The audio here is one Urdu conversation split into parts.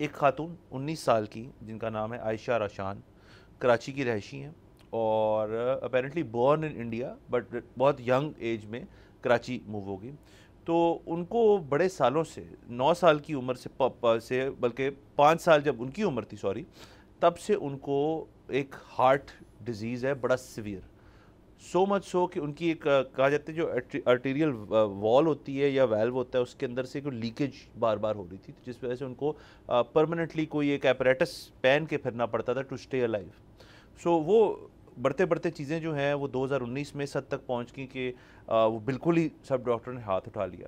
ایک خاتون 19 سال کی جن کا نام ہے عائشہ راشان، کراچی کی رہائشی ہیں اور apparently born in India but بہت ینگ ایج میں کراچی موو ہوگی. تو ان کو بڑے سالوں سے 9 سال کی عمر سے بلکہ 5 سال جب ان کی عمر تھی تب سے ان کو ایک ہارٹ ڈیزیز ہے بڑا سیویئر. سو مچ سو کہ ان کی ایک کہا جاتا ہے جو آرٹیریل وال ہوتی ہے یا ویلو ہوتا ہے اس کے اندر سے کوئی لیکیج بار بار ہو رہی تھی، جس وجہ سے ان کو پرماننٹلی کوئی ایک ایپریٹس پہن کے پھرنا پڑتا تھا ٹو اسٹے الائیو. سو وہ بڑھتے بڑھتے چیزیں جو ہیں وہ 2019 میں اس حد تک پہنچ گئیں کہ وہ بالکل ہی سب ڈاکٹر نے ہاتھ اٹھا لیا.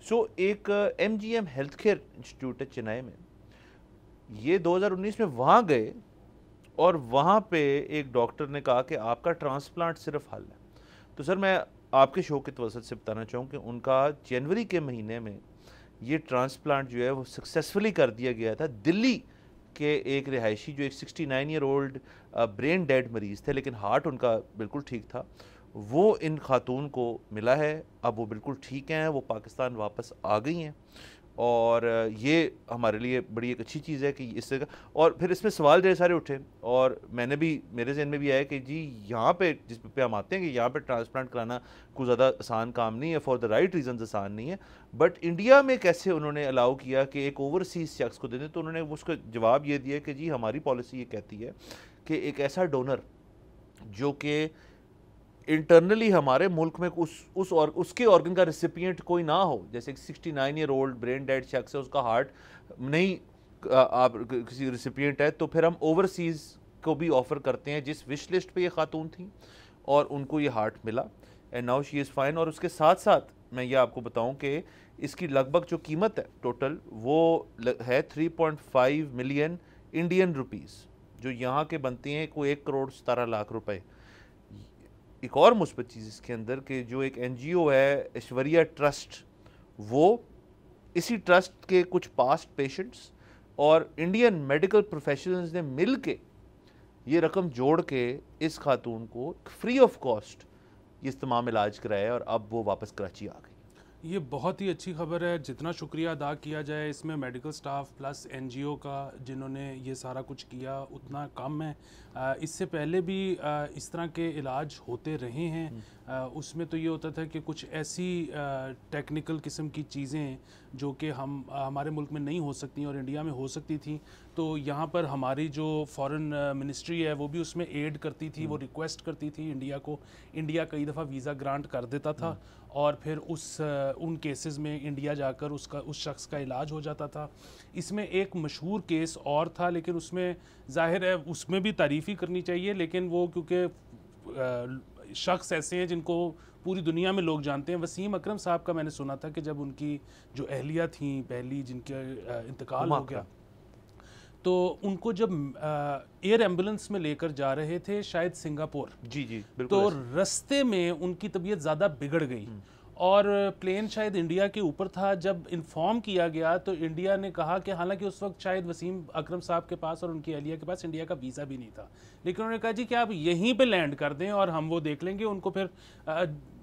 سو ایک M G M health care institute ہے چنئی میں، یہ 2019 میں وہاں گئے اور وہاں پہ ایک ڈاکٹر نے کہا کہ آپ کا ٹرانسپلانٹ صرف حل ہے. تو سر میں آپ کے شو کے توسط سے بتانا چاہوں کہ ان کا جنوری کے مہینے میں یہ ٹرانسپلانٹ جو ہے وہ سکسیسفلی کر دیا گیا تھا. دلی کے ایک رہائشی جو ایک 69 ایئر اولڈ برین ڈیڈ مریض تھے لیکن ہارٹ ان کا بالکل ٹھیک تھا، وہ ان خاتون کو ملا ہے. اب وہ بالکل ٹھیک ہیں، وہ پاکستان واپس آ گئی ہیں اور یہ ہمارے لیے بڑی ایک اچھی چیز ہے کہ اس سے. اور پھر اس میں سوال ڈھیر سارے اٹھے اور میرے ذہن میں بھی آیا کہ جی یہاں پہ جس پہ ہم آتے ہیں کہ یہاں پہ ٹرانسپلانٹ کرانا کوئی زیادہ آسان کام نہیں ہے، فار دا رائٹ ریزنز آسان نہیں ہے، بٹ انڈیا میں کیسے انہوں نے الاؤ کیا کہ ایک اوورسیز شخص کو دے دیں. تو انہوں نے اس کا جواب یہ دیا کہ جی ہماری پالیسی یہ کہتی ہے کہ ایک ایسا ڈونر جو کہ انٹرنلی ہمارے ملک میں اس کے آرگن کا ریسیپینٹ کوئی نہ ہو، جیسے 69 ایئر اولڈ برین ڈیڈ شخص ہے، اس کا ہارٹ نہیں آپ کسی ریسیپینٹ ہے، تو پھر ہم اوورسیز کو بھی آفر کرتے ہیں جس وش لسٹ پہ یہ خاتون تھیں اور ان کو یہ ہارٹ ملا and now she is fine. اور اس کے ساتھ ساتھ میں یہ آپ کو بتاؤں کہ اس کی لگ بھگ جو قیمت ہے ٹوٹل وہ ہے 3.5 ملین انڈین روپیز، جو یہاں کے بنتے ہیں کوئی 1 کروڑ 17 لاکھ روپے. ایک اور مثبت چیز اس کے اندر کہ جو ایک این جی او ہے ایشوریا ٹرسٹ، وہ اسی ٹرسٹ کے کچھ پاسٹ پیشنٹس اور انڈین میڈیکل پروفیشنلز نے مل کے یہ رقم جوڑ کے اس خاتون کو فری آف کاسٹ یہ تمام علاج کرایا اور اب وہ واپس کراچی آ گئی. یہ بہت ہی اچھی خبر ہے. جتنا شکریہ ادا کیا جائے اس میں medical staff plus N G O کا جنہوں نے یہ سارا کچھ کیا اتنا کم ہے. اس سے پہلے بھی اس طرح کے علاج ہوتے رہے ہیں. اس میں تو یہ ہوتا تھا کہ کچھ ایسی ٹیکنیکل قسم کی چیزیں جو کہ ہمارے ملک میں نہیں ہو سکتی اور انڈیا میں ہو سکتی تھیں، تو یہاں پر ہماری جو فارن منسٹری ہے وہ بھی اس میں ایڈ کرتی تھی، وہ ریکویسٹ کرتی تھی انڈیا کو. انڈیا کئی دفعہ ویزا گرانٹ کر دیتا تھا اور پھر ان کیسز میں انڈیا جا کر اس شخص کا علاج ہو جاتا تھا. اس میں ایک مشہور کیس اور تھا لیکن اس میں ظاہر ہے اس میں بھی تعریف ہی کرنی چاہیے، لیکن وہ کیونکہ شخص ایسے ہیں جن کو پوری دنیا میں لوگ جانتے ہیں. وسیم اکرم صاحب کا میں نے سنا تھا کہ جب ان کی جو اہلیہ تھیں پہلی جن کا انتقال ہو گیا تو ان کو جب ایئر ایمبولنس میں لے کر جا رہے تھے شاید سنگاپور، جی بالکل، تو رستے میں ان کی طبیعت زیادہ بگڑ گئی اور پلین شاید انڈیا کے اوپر تھا. جب انفارم کیا گیا تو انڈیا نے کہا کہ حالانکہ اس وقت شاید وسیم اکرم صاحب کے پاس اور ان کی اہلیہ کے پاس انڈیا کا ویزا بھی نہیں تھا، لیکن انہوں نے کہا جی کہ آپ یہیں پہ لینڈ کر دیں اور ہم وہ دیکھ لیں گے. ان کو پھر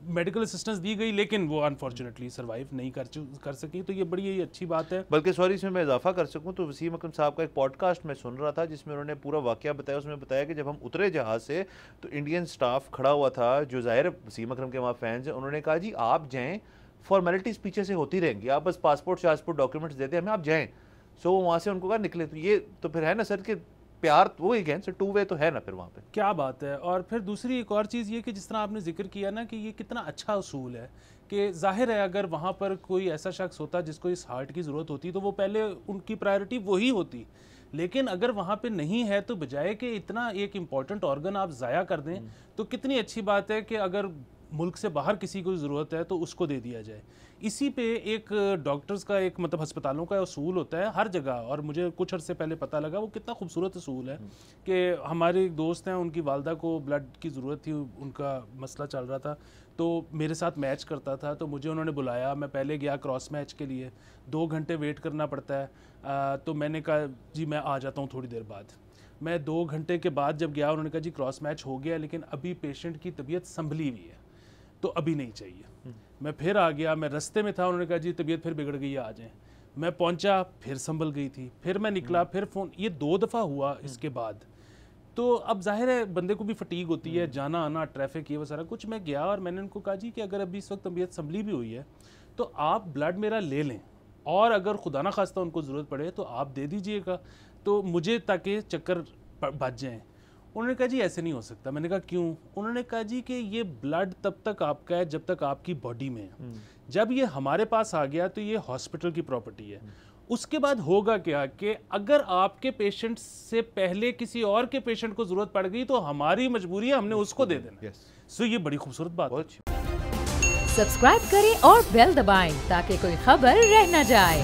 میڈیکل اسسٹنس دی گئی لیکن وہ انفارچونیٹلی سروائیو نہیں کر سکی. تو یہ بڑی اچھی بات ہے. بلکہ سوری اس میں اضافہ کر سکوں تو وسیم اکرم صاحب کا ایک پوڈ کاسٹ میں سن رہا تھا جس میں انہوں نے پورا واقعہ بتایا. اس میں بتایا کہ جب ہم اترے جہاز سے تو انڈین سٹاف کھڑا ہوا تھا جو ظاہر وسیم اکرم کے وہاں فینز ہیں. انہوں نے کہا جی آپ جائیں، فارمیلٹیز پیچھے سے ہوتی رہیں گی، آپ بس پاسپورٹ ڈاکیومنٹس دیتے ہمیں، آپ جائیں. سو وہ وہاں سے ان کو کہا نکلے. تو یہ تو پھر ہے نا سر کہ پیار وہ اگین سے ٹو وے تو ہے نا پھر وہاں پہ. کیا بات ہے. اور پھر دوسری ایک اور چیز یہ کہ جس طرح آپ نے ذکر کیا نا کہ یہ کتنا اچھا اصول ہے کہ ظاہر ہے اگر وہاں پر کوئی ایسا شخص ہوتا جس کو اس ہارٹ کی ضرورت ہوتی تو وہ پہلے ان کی پرائرٹی وہی ہوتی، لیکن اگر وہاں پہ نہیں ہے تو بجائے کہ اتنا ایک امپورٹنٹ آرگن آپ ضائع کر دیں تو کتنی اچھی بات ہے کہ اگر ملک سے باہر کسی کو ضرورت ہے تو اس کو دے دیا جائے. اسی پہ ایک ڈاکٹرز کا ایک مطلب ہسپتالوں کا اصول ہوتا ہے ہر جگہ، اور مجھے کچھ عرصے پہلے پتہ لگا وہ کتنا خوبصورت اصول ہے کہ ہمارے ایک دوست ہیں ان کی والدہ کو بلڈ کی ضرورت تھی، ان کا مسئلہ چل رہا تھا تو میرے ساتھ میچ کرتا تھا تو مجھے انہوں نے بلایا. میں پہلے گیا کراس میچ کے لیے، 2 گھنٹے ویٹ کرنا پڑتا ہے. تو میں نے کہا جی میں آ جاتا ہوں تھوڑی دیر بعد. میں 2 گھنٹے کے بعد جب گیا انہوں نے کہا جی کراس میچ ہو گیا لیکن ابھی پیشنٹ کی طبیعت سنبھلی ہوئی ہے تو ابھی نہیں چاہیے. میں پھر آ گیا، میں رستے میں تھا، انہوں نے کہا جی طبیعت پھر بگڑ گئی ہے آ جائیں. میں پہنچا پھر سنبھل گئی تھی, پھر میں نکلا پھر فون, یہ 2 دفعہ ہوا اس کے بعد. تو اب ظاہر ہے بندے کو بھی فٹیگ ہوتی ہے, جانا آنا, ٹریفک, یہ وہ سارا کچھ. میں گیا اور میں نے ان کو کہا جی کہ اگر ابھی اس وقت طبیعت سنبھلی بھی ہوئی ہے تو آپ بلڈ میرا لے لیں, اور اگر خدا نہ خواستہ ان کو ضرورت پڑے تو آپ دے دیجئے گا تو مجھے, تاکہ چکر بچ جائیں. انہوں نے کہا جی ایسے نہیں ہو سکتا. میں نے کہا کیوں؟ انہوں نے کہا جی کہ یہ بلڈ تب تک آپ کا ہے جب تک آپ کی باڈی میں ہے, جب یہ ہمارے پاس آ گیا تو یہ ہاسپٹل کی پراپرٹی ہے. اس کے بعد ہوگا کیا کہ اگر آپ کے پیشنٹ سے پہلے کسی اور کے پیشنٹ کو ضرورت پڑ گئی تو ہماری مجبوری ہے, ہم نے اس کو دے دینا. سو یہ بڑی خوبصورت بات ہے. سبسکرائب کریں اور بیل دبائیں تاکہ کوئی خبر رہ نہ جائے.